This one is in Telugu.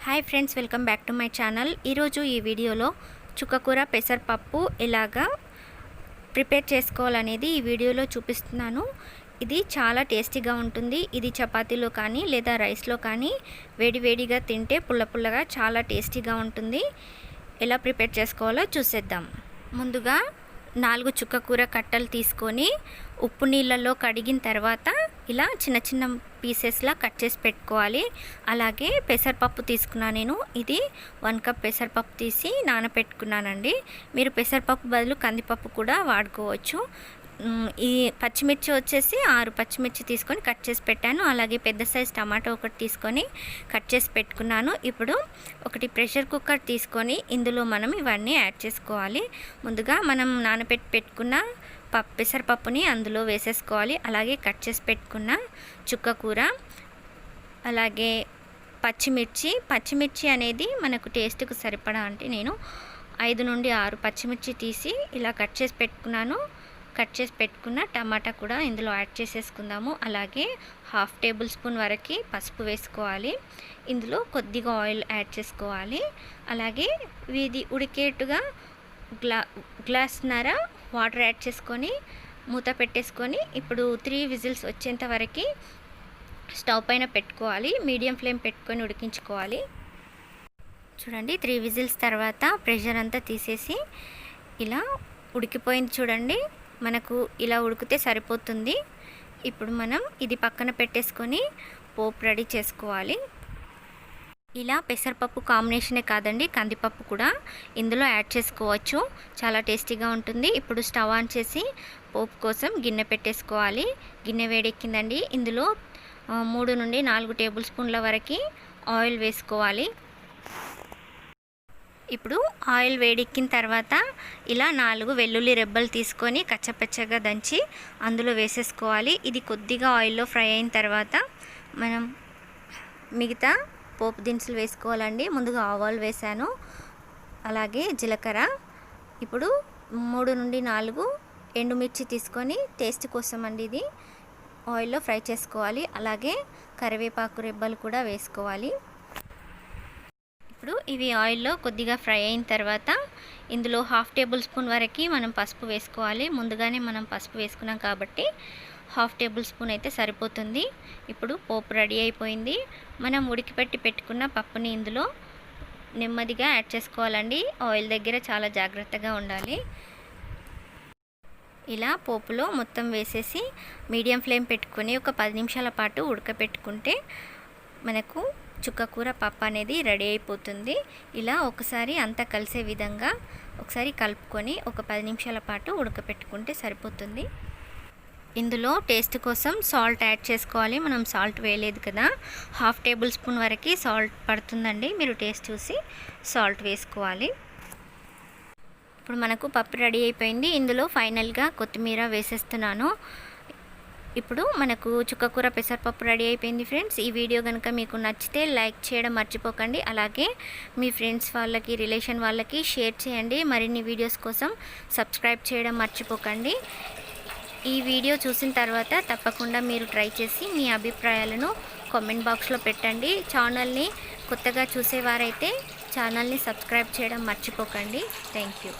Hi friends, welcome back to my channel. ఈరోజు ఈ వీడియోలో చుక్కకూర పెసరపప్పు ఎలాగా ప్రిపేర్ చేసుకోవాలనేది ఈ వీడియోలో చూపిస్తున్నాను. ఇది చాలా టేస్టీగా ఉంటుంది. ఇది చపాతీలో కానీ లేదా రైస్లో కానీ వేడివేడిగా తింటే పుల్ల పుల్లగా చాలా టేస్టీగా ఉంటుంది. ఎలా ప్రిపేర్ చేసుకోవాలో చూసేద్దాం. ముందుగా 4 చుక్కకూర కట్టలు తీసుకొని ఉప్పు నీళ్ళల్లో కడిగిన తర్వాత ఇలా చిన్న చిన్న పీసెస్లా కట్ చేసి పెట్టుకోవాలి. అలాగే పెసరపప్పు తీసుకున్నాను నేను. ఇది 1 కప్ పెసరపప్పు తీసి నానబెట్టుకున్నానండి. మీరు పెసరపప్పు బదులు కందిపప్పు కూడా వాడుకోవచ్చు. ఈ పచ్చిమిర్చి వచ్చేసి 6 పచ్చిమిర్చి తీసుకొని కట్ చేసి పెట్టాను. అలాగే పెద్ద సైజ్ టమాటో ఒకటి తీసుకొని కట్ చేసి పెట్టుకున్నాను. ఇప్పుడు ఒకటి ప్రెషర్ కుక్కర్ తీసుకొని ఇందులో మనం ఇవన్నీ యాడ్ చేసుకోవాలి. ముందుగా మనం పెట్టుకున్న పెసరపప్పుని అందులో వేసేసుకోవాలి. అలాగే కట్ చేసి పెట్టుకున్న చుక్కకూర, అలాగే పచ్చిమిర్చి అనేది మనకు టేస్ట్కి సరిపడా, అంటే నేను 5 నుండి 6 పచ్చిమిర్చి తీసి ఇలా కట్ చేసి పెట్టుకున్నాను. కట్ చేసి పెట్టుకున్న టమాటా కూడా ఇందులో యాడ్ చేసేసుకుందాము. అలాగే 1/2 టేబుల్ స్పూన్ వరకు పసుపు వేసుకోవాలి. ఇందులో కొద్దిగా ఆయిల్ యాడ్ చేసుకోవాలి. అలాగే ఇది ఉడికేట్టుగా గ్లాస్న్నర వాటర్ యాడ్ చేసుకొని మూత పెట్టేసుకొని ఇప్పుడు 3 విజిల్స్ వచ్చేంత వరకు స్టవ్ పైన పెట్టుకోవాలి. మీడియం ఫ్లేమ్ పెట్టుకొని ఉడికించుకోవాలి. చూడండి, 3 విజిల్స్ తర్వాత ప్రెషర్ అంతా తీసేసి ఇలా ఉడికిపోయింది. చూడండి, మనకు ఇలా ఉడికితే సరిపోతుంది. ఇప్పుడు మనం ఇది పక్కన పెట్టేసుకొని పోపు రెడీ చేసుకోవాలి. ఇలా పెసరపప్పు కాంబినేషనే కాదండి, కందిపప్పు కూడా ఇందులో యాడ్ చేసుకోవచ్చు. చాలా టేస్టీగా ఉంటుంది. ఇప్పుడు స్టవ్ ఆన్ చేసి పోపు కోసం గిన్నె పెట్టేసుకోవాలి. గిన్నె వేడెక్కిందండి. ఇందులో 3 నుండి 4 టేబుల్ స్పూన్ల వరకు ఆయిల్ వేసుకోవాలి. ఇప్పుడు ఆయిల్ వేడెక్కిన తర్వాత ఇలా 4 వెల్లుల్లి రెబ్బలు తీసుకొని కచ్చపచ్చగా దంచి అందులో వేసేసుకోవాలి. ఇది కొద్దిగా ఆయిల్లో ఫ్రై అయిన తర్వాత మనం మిగతా పోపు దినుసులు వేసుకోవాలండి. ముందుగా ఆవాలు వేసాను, అలాగే జీలకర్ర. ఇప్పుడు 3 నుండి 4 ఎండుమిర్చి తీసుకొని టేస్ట్ కోసం అండి ఇది ఆయిల్లో ఫ్రై చేసుకోవాలి. అలాగే కరివేపాకు రెబ్బలు కూడా వేసుకోవాలి. ఇప్పుడు ఇవి ఆయిల్లో కొద్దిగా ఫ్రై అయిన తర్వాత ఇందులో 1/2 టేబుల్ స్పూన్ వరకు మనం పసుపు వేసుకోవాలి. ముందుగానే మనం పసుపు వేసుకున్నాం కాబట్టి 1/2 టేబుల్ స్పూన్ అయితే సరిపోతుంది. ఇప్పుడు పోపు రెడీ అయిపోయింది. మనం ఉడికిపెట్టి పెట్టుకున్న పప్పుని ఇందులో నెమ్మదిగా యాడ్ చేసుకోవాలండి. ఆయిల్ దగ్గర చాలా జాగ్రత్తగా ఉండాలి. ఇలా పోపులో మొత్తం వేసేసి మీడియం ఫ్లేమ్ పెట్టుకొని ఒక 10 నిమిషాల పాటు ఉడకపెట్టుకుంటే మనకు చుక్కకూర పప్పు అనేది రెడీ అయిపోతుంది. ఇలా ఒకసారి అంతా కలిసే విధంగా ఒకసారి కలుపుకొని ఒక 10 నిమిషాల పాటు ఉడకపెట్టుకుంటే సరిపోతుంది. ఇందులో టేస్ట్ కోసం సాల్ట్ యాడ్ చేసుకోవాలి. మనం సాల్ట్ వేయలేదు కదా, 1/2 టేబుల్ స్పూన్ వరకు సాల్ట్ పడుతుందండి. మీరు టేస్ట్ చూసి సాల్ట్ వేసుకోవాలి. ఇప్పుడు మనకు పప్పు రెడీ అయిపోయింది. ఇందులో ఫైనల్గా కొత్తిమీర వేసేస్తున్నాను. ఇప్పుడు మనకు చుక్కకూర పెసరపప్పు రెడీ అయిపోయింది ఫ్రెండ్స్. ఈ వీడియో కనుక మీకు నచ్చితే లైక్ చేయడం మర్చిపోకండి. అలాగే మీ ఫ్రెండ్స్ వాళ్ళకి, రిలేషన్ వాళ్ళకి షేర్ చేయండి. మరిన్ని వీడియోస్ కోసం సబ్స్క్రైబ్ చేయడం మర్చిపోకండి. ఈ వీడియో చూసిన తర్వాత తప్పకుండా మీరు ట్రై చేసి మీ అభిప్రాయాలను కామెంట్ బాక్స్లో పెట్టండి. ఛానల్ని కొత్తగా చూసేవారైతే ఛానల్ని సబ్స్క్రైబ్ చేయడం మర్చిపోకండి. Thank you.